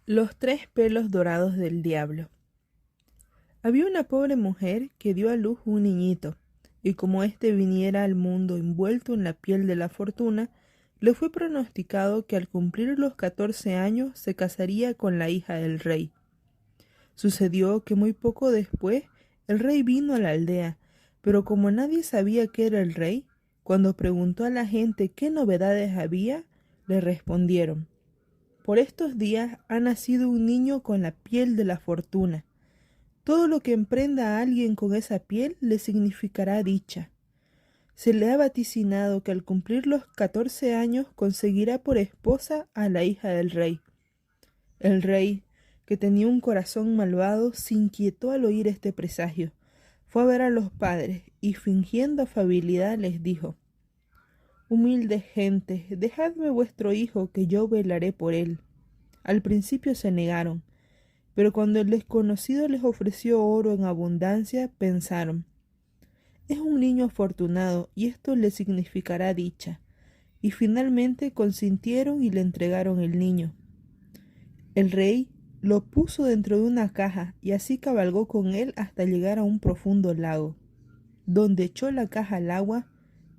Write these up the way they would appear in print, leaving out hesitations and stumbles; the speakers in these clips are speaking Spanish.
Los tres pelos dorados del diablo. Había una pobre mujer que dio a luz un niñito, y como éste viniera al mundo envuelto en la piel de la fortuna, le fue pronosticado que al cumplir los 14 años se casaría con la hija del rey. Sucedió que muy poco después el rey vino a la aldea, pero como nadie sabía que era el rey, cuando preguntó a la gente qué novedades había, le respondieron: por estos días ha nacido un niño con la piel de la fortuna. Todo lo que emprenda a alguien con esa piel le significará dicha. Se le ha vaticinado que al cumplir los 14 años conseguirá por esposa a la hija del rey. El rey, que tenía un corazón malvado, se inquietó al oír este presagio. Fue a ver a los padres y, fingiendo afabilidad, les dijo: humilde gente, dejadme vuestro hijo, que yo velaré por él. Al principio se negaron, pero cuando el desconocido les ofreció oro en abundancia, pensaron: es un niño afortunado y esto le significará dicha. Y finalmente consintieron y le entregaron el niño. El rey lo puso dentro de una caja y así cabalgó con él hasta llegar a un profundo lago, donde echó la caja al agua,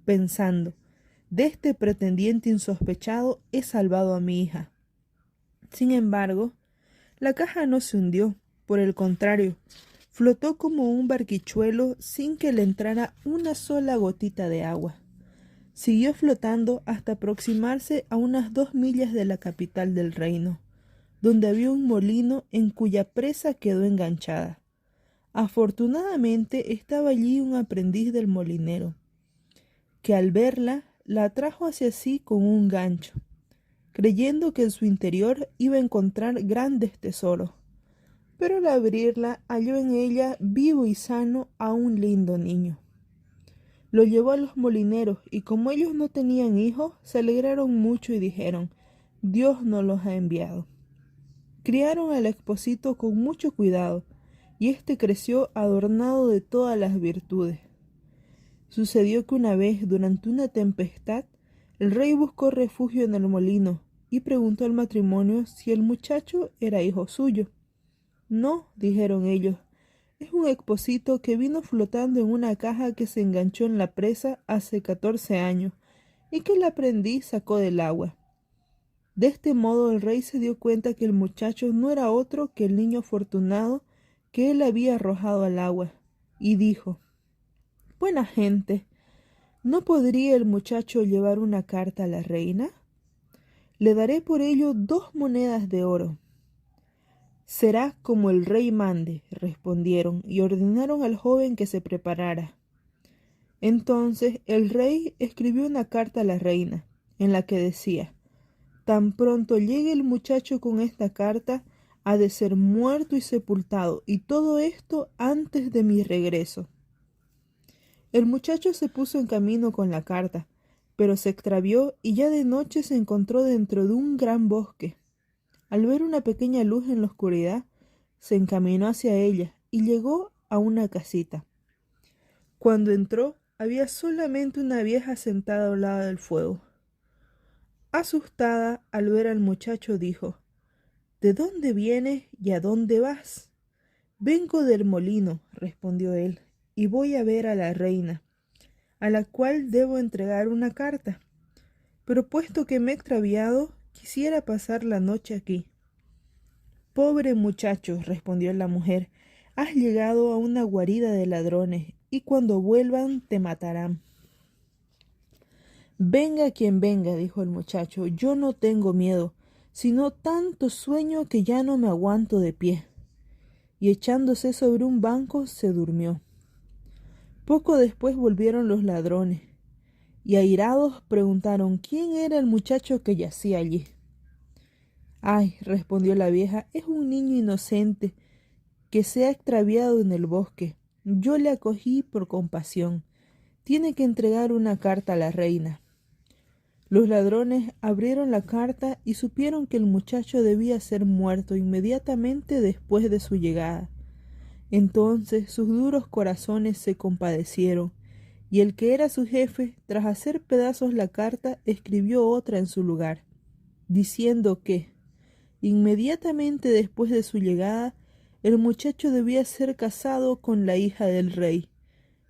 pensando: de este pretendiente insospechado he salvado a mi hija. Sin embargo, la caja no se hundió, por el contrario, flotó como un barquichuelo sin que le entrara una sola gotita de agua. Siguió flotando hasta aproximarse a unas 2 millas de la capital del reino, donde había un molino en cuya presa quedó enganchada. Afortunadamente estaba allí un aprendiz del molinero, que al verla la atrajo hacia sí con un gancho, creyendo que en su interior iba a encontrar grandes tesoros. Pero al abrirla halló en ella, vivo y sano, a un lindo niño. Lo llevó a los molineros y como ellos no tenían hijos, se alegraron mucho y dijeron: Dios nos los ha enviado. Criaron al esposito con mucho cuidado y éste creció adornado de todas las virtudes. Sucedió que una vez, durante una tempestad, el rey buscó refugio en el molino y preguntó al matrimonio si el muchacho era hijo suyo. No, dijeron ellos, es un esposito que vino flotando en una caja que se enganchó en la presa hace 14 años y que el aprendiz sacó del agua. De este modo el rey se dio cuenta que el muchacho no era otro que el niño afortunado que él había arrojado al agua, y dijo: buena gente, ¿no podría el muchacho llevar una carta a la reina? Le daré por ello 2 monedas de oro. Será como el rey mande, respondieron, y ordenaron al joven que se preparara. Entonces el rey escribió una carta a la reina, en la que decía: tan pronto llegue el muchacho con esta carta, ha de ser muerto y sepultado, y todo esto antes de mi regreso. El muchacho se puso en camino con la carta, pero se extravió y ya de noche se encontró dentro de un gran bosque. Al ver una pequeña luz en la oscuridad, se encaminó hacia ella y llegó a una casita. Cuando entró, había solamente una vieja sentada al lado del fuego. Asustada al ver al muchacho, dijo: ¿de dónde vienes y a dónde vas? Vengo del molino, respondió él, y voy a ver a la reina, a la cual debo entregar una carta. Pero puesto que me he extraviado, quisiera pasar la noche aquí. Pobre muchacho, respondió la mujer, has llegado a una guarida de ladrones, y cuando vuelvan te matarán. Venga quien venga, dijo el muchacho, yo no tengo miedo, sino tanto sueño que ya no me aguanto de pie. Y echándose sobre un banco se durmió. Poco después volvieron los ladrones, y airados preguntaron quién era el muchacho que yacía allí. Ay, respondió la vieja, es un niño inocente que se ha extraviado en el bosque. Yo le acogí por compasión. Tiene que entregar una carta a la reina. Los ladrones abrieron la carta y supieron que el muchacho debía ser muerto inmediatamente después de su llegada. Entonces sus duros corazones se compadecieron, y el que era su jefe, tras hacer pedazos la carta, escribió otra en su lugar, diciendo que, Inmediatamente después de su llegada, el muchacho debía ser casado con la hija del rey.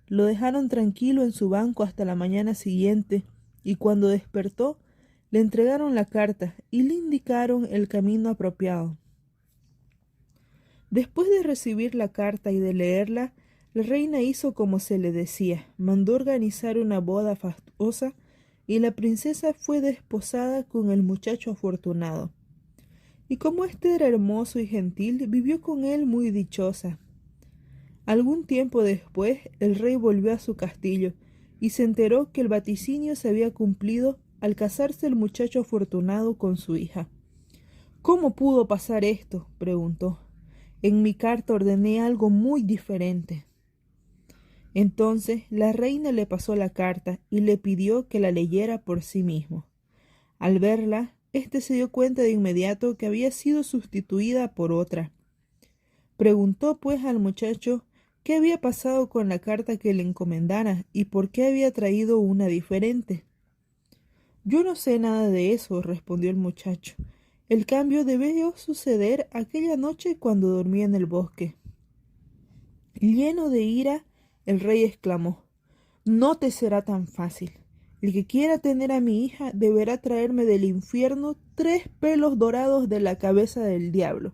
Lo dejaron tranquilo en su banco hasta la mañana siguiente, y cuando despertó, le entregaron la carta y le indicaron el camino apropiado. Después de recibir la carta y de leerla, la reina hizo como se le decía, mandó organizar una boda fastuosa y la princesa fue desposada con el muchacho afortunado. Y como éste era hermoso y gentil, vivió con él muy dichosa. Algún tiempo después, el rey volvió a su castillo y se enteró que el vaticinio se había cumplido al casarse el muchacho afortunado con su hija. «¿Cómo pudo pasar esto?», preguntó. «En mi carta ordené algo muy diferente». Entonces la reina le pasó la carta y le pidió que la leyera por sí mismo. Al verla, éste se dio cuenta de inmediato que había sido sustituida por otra. Preguntó pues al muchacho qué había pasado con la carta que le encomendara y por qué había traído una diferente. «Yo no sé nada de eso», respondió el muchacho. «El cambio debió suceder aquella noche cuando dormía en el bosque». Lleno de ira, el rey exclamó: «No te será tan fácil. El que quiera tener a mi hija deberá traerme del infierno 3 pelos dorados de la cabeza del diablo.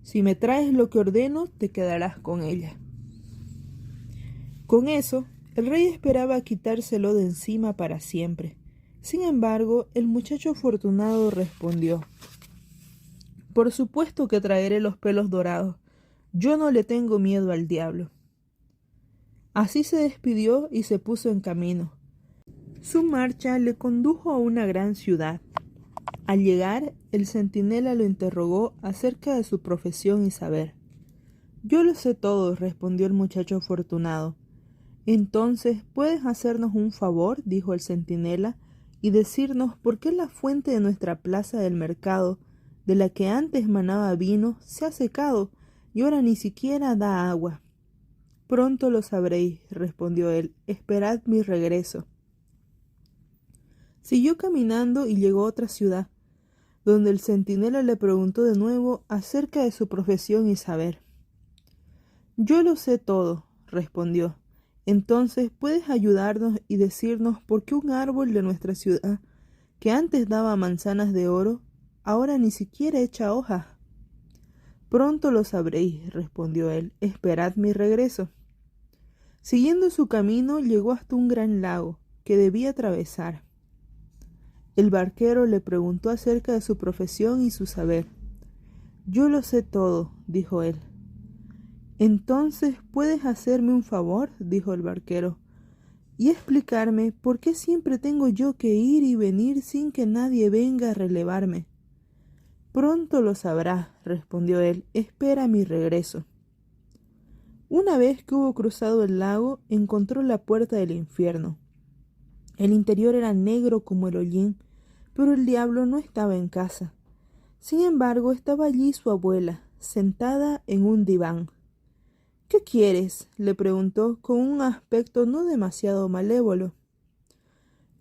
Si me traes lo que ordeno, te quedarás con ella». Con eso, el rey esperaba quitárselo de encima para siempre. Sin embargo, el muchacho afortunado respondió: «Por supuesto que traeré los pelos dorados. Yo no le tengo miedo al diablo». Así se despidió y se puso en camino. Su marcha le condujo a una gran ciudad. Al llegar, el centinela lo interrogó acerca de su profesión y saber. «Yo lo sé todo», respondió el muchacho afortunado. «Entonces, ¿puedes hacernos un favor?», dijo el centinela, «y decirnos por qué la fuente de nuestra plaza del mercado, de la que antes manaba vino, se ha secado y ahora ni siquiera da agua». «Pronto lo sabréis», respondió él. «Esperad mi regreso». Siguió caminando y llegó a otra ciudad, donde el centinela le preguntó de nuevo acerca de su profesión y saber. «Yo lo sé todo», respondió. «Entonces, ¿puedes ayudarnos y decirnos por qué un árbol de nuestra ciudad, que antes daba manzanas de oro, ahora ni siquiera echa hojas?» «Pronto lo sabréis», respondió él. «Esperad mi regreso». Siguiendo su camino, llegó hasta un gran lago que debía atravesar. El barquero le preguntó acerca de su profesión y su saber. «Yo lo sé todo», dijo él. «Entonces, ¿puedes hacerme un favor?», dijo el barquero, «y explicarme por qué siempre tengo yo que ir y venir sin que nadie venga a relevarme». «Pronto lo sabrás», respondió él. «Espera mi regreso». Una vez que hubo cruzado el lago, encontró la puerta del infierno. El interior era negro como el hollín, pero el diablo no estaba en casa. Sin embargo, estaba allí su abuela, sentada en un diván. «¿Qué quieres?», le preguntó con un aspecto no demasiado malévolo.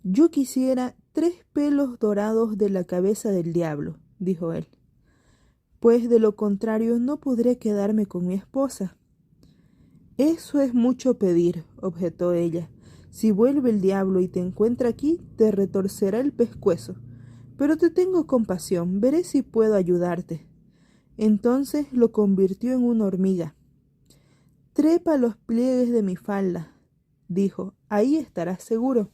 «Yo quisiera 3 pelos dorados de la cabeza del diablo», dijo él. «Pues de lo contrario no podré quedarme con mi esposa». «Eso es mucho pedir», objetó ella. «Si vuelve el diablo y te encuentra aquí, te retorcerá el pescuezo. Pero te tengo compasión, veré si puedo ayudarte». Entonces lo convirtió en una hormiga. «Trepa los pliegues de mi falda», dijo, «ahí estarás seguro».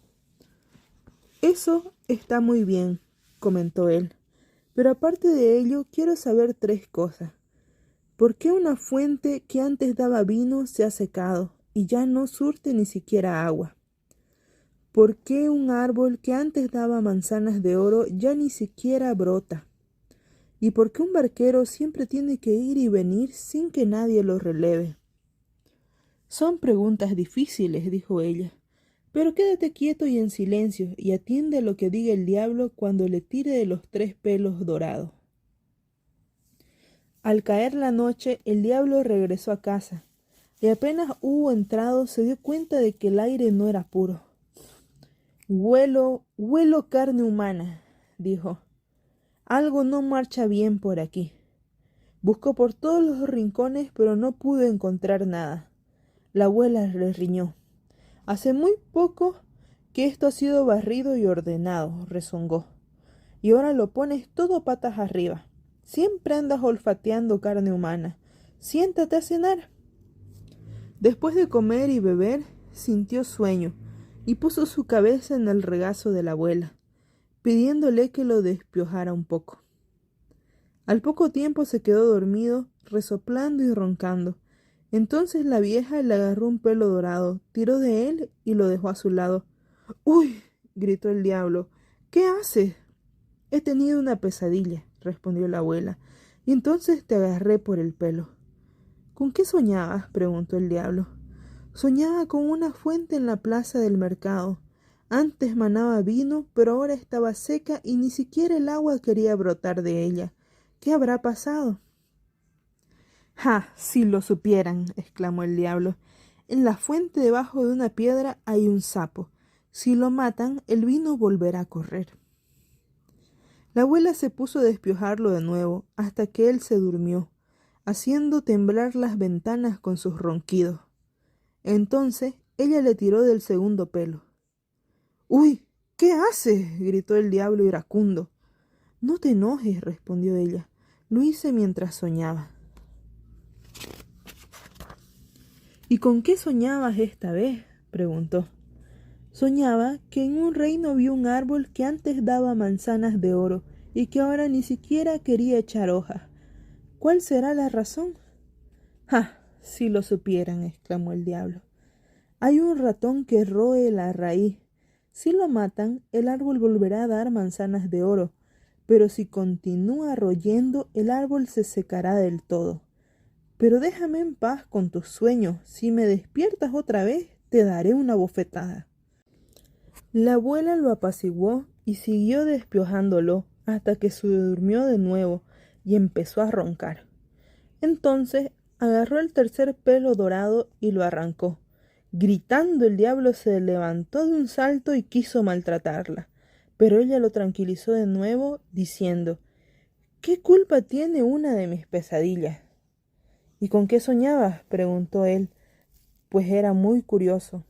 «Eso está muy bien», comentó él, «pero aparte de ello quiero saber 3 cosas. ¿Por qué una fuente que antes daba vino se ha secado y ya no surte ni siquiera agua? ¿Por qué un árbol que antes daba manzanas de oro ya ni siquiera brota? ¿Y por qué un barquero siempre tiene que ir y venir sin que nadie lo releve?» «Son preguntas difíciles», dijo ella, «pero quédate quieto y en silencio y atiende a lo que diga el diablo cuando le tire de los 3 pelos dorados». Al caer la noche, el diablo regresó a casa, y apenas hubo entrado se dio cuenta de que el aire no era puro. «Huelo carne humana», dijo. Algo no marcha bien por aquí. Buscó por todos los rincones, pero no pudo encontrar nada. La abuela le riñó. Hace muy poco que esto ha sido barrido y ordenado, rezongó. Y ahora lo pones todo patas arriba. Siempre andas olfateando carne humana. Siéntate a cenar. Después de comer y beber, sintió sueño y puso su cabeza en el regazo de la abuela, pidiéndole que lo despiojara un poco. Al poco tiempo se quedó dormido, resoplando y roncando. Entonces la vieja le agarró un pelo dorado, tiró de él y lo dejó a su lado. —¡Uy! —gritó el diablo—, ¿qué haces? —He tenido una pesadilla —respondió la abuela—, y entonces te agarré por el pelo. —¿Con qué soñabas? —preguntó el diablo. —Soñaba con una fuente en la plaza del mercado. Antes manaba vino, pero ahora estaba seca y ni siquiera el agua quería brotar de ella. ¿Qué habrá pasado? —¡Ja! Si lo supieran —exclamó el diablo—. En la fuente debajo de una piedra hay un sapo. Si lo matan, el vino volverá a correr. La abuela se puso a despiojarlo de nuevo, hasta que él se durmió, haciendo temblar las ventanas con sus ronquidos. Entonces ella le tiró del segundo pelo. —¡Uy! ¿Qué haces? —gritó el diablo iracundo. —No te enojes —respondió ella—. Lo hice mientras soñaba. —¿Y con qué soñabas esta vez? —preguntó. Soñaba que en un reino vi un árbol que antes daba manzanas de oro y que ahora ni siquiera quería echar hojas. ¿Cuál será la razón? —¡Ja! Si lo supieran —exclamó el diablo—. Hay un ratón que roe la raíz. Si lo matan, el árbol volverá a dar manzanas de oro, pero si continúa royendo, el árbol se secará del todo. Pero déjame en paz con tus sueños. Si me despiertas otra vez, te daré una bofetada. La abuela lo apaciguó y siguió despiojándolo hasta que se durmió de nuevo y empezó a roncar. Entonces agarró el tercer pelo dorado y lo arrancó. Gritando, el diablo se levantó de un salto y quiso maltratarla, pero ella lo tranquilizó de nuevo, diciendo: —¿Qué culpa tiene una de mis pesadillas? —¿Y con qué soñabas? —preguntó él, pues era muy curioso.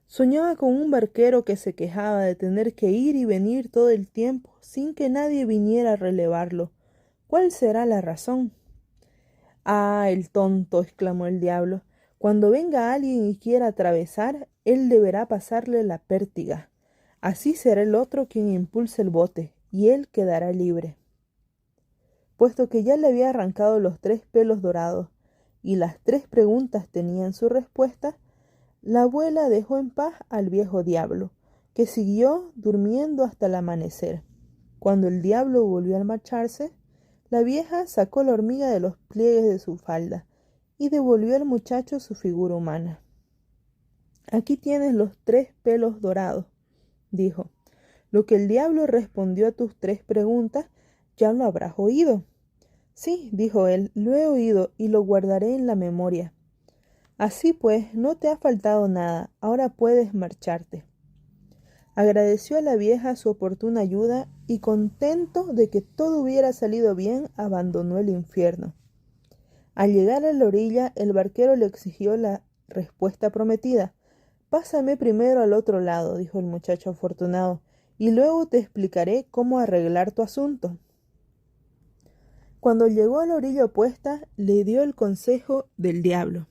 Soñaba con un barquero que se quejaba de tener que ir y venir todo el tiempo sin que nadie viniera a relevarlo. ¿Cuál será la razón? —¡Ah, el tonto! —exclamó el diablo—. Cuando venga alguien y quiera atravesar, él deberá pasarle la pértiga. Así será el otro quien impulse el bote, y él quedará libre. Puesto que ya le había arrancado los 3 pelos dorados, y las 3 preguntas tenían su respuesta, la abuela dejó en paz al viejo diablo, que siguió durmiendo hasta el amanecer. Cuando el diablo volvió a marcharse, la vieja sacó la hormiga de los pliegues de su falda y devolvió al muchacho su figura humana. —Aquí tienes los 3 pelos dorados —dijo—. Lo que el diablo respondió a tus 3 preguntas ya lo habrás oído. —Sí —dijo él—, lo he oído y lo guardaré en la memoria. Así pues, no te ha faltado nada, ahora puedes marcharte. Agradeció a la vieja su oportuna ayuda y, contento de que todo hubiera salido bien, abandonó el infierno. Al llegar a la orilla, el barquero le exigió la respuesta prometida. —Pásame primero al otro lado —dijo el muchacho afortunado—, y luego te explicaré cómo arreglar tu asunto. Cuando llegó a la orilla opuesta, le dio el consejo del diablo: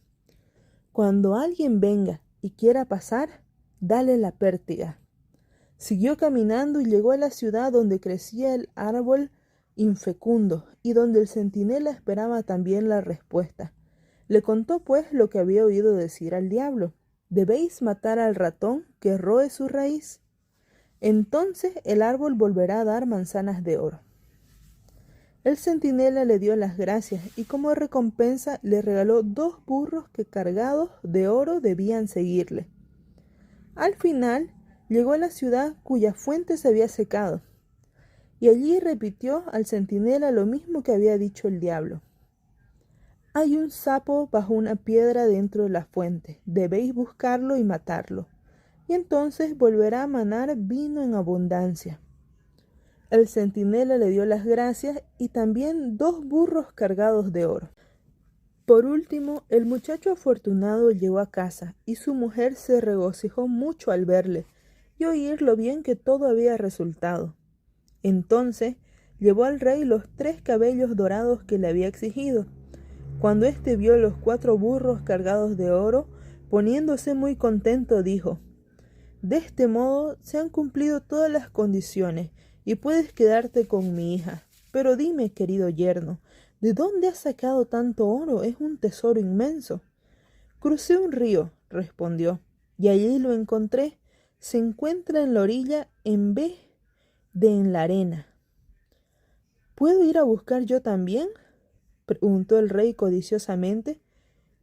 cuando alguien venga y quiera pasar, dale la pértiga. Siguió caminando y llegó a la ciudad donde crecía el árbol infecundo y donde el centinela esperaba también la respuesta. Le contó pues lo que había oído decir al diablo: debéis matar al ratón que roe su raíz. Entonces el árbol volverá a dar manzanas de oro. El centinela le dio las gracias y como recompensa le regaló 2 burros que cargados de oro debían seguirle. Al final llegó a la ciudad cuya fuente se había secado, y allí repitió al centinela lo mismo que había dicho el diablo: hay un sapo bajo una piedra dentro de la fuente, debéis buscarlo y matarlo, y entonces volverá a manar vino en abundancia. El centinela le dio las gracias y también 2 burros cargados de oro. Por último, el muchacho afortunado llegó a casa y su mujer se regocijó mucho al verle y oír lo bien que todo había resultado. Entonces llevó al rey los 3 cabellos dorados que le había exigido. Cuando éste vio los 4 burros cargados de oro, poniéndose muy contento, dijo: «De este modo se han cumplido todas las condiciones y puedes quedarte con mi hija. Pero dime, querido yerno, ¿de dónde has sacado tanto oro? Es un tesoro inmenso». «Crucé un río», respondió, «y allí lo encontré. Se encuentra en la orilla en vez de en la arena». «¿Puedo ir a buscar yo también?», preguntó el rey codiciosamente.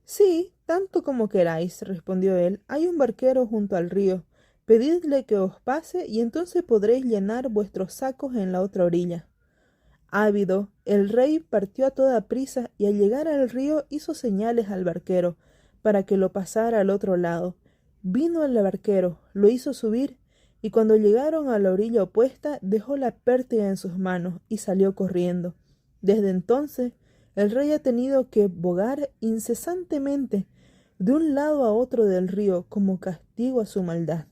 «Sí, tanto como queráis», respondió él. «Hay un barquero junto al río. Pedidle que os pase y entonces podréis llenar vuestros sacos en la otra orilla». Ávido, el rey partió a toda prisa y al llegar al río hizo señales al barquero para que lo pasara al otro lado. Vino el barquero, lo hizo subir y cuando llegaron a la orilla opuesta dejó la pértiga en sus manos y salió corriendo. Desde entonces el rey ha tenido que bogar incesantemente de un lado a otro del río como castigo a su maldad.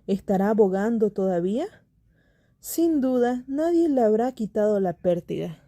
¿Estará bogando todavía? Sin duda, nadie le habrá quitado la pértiga.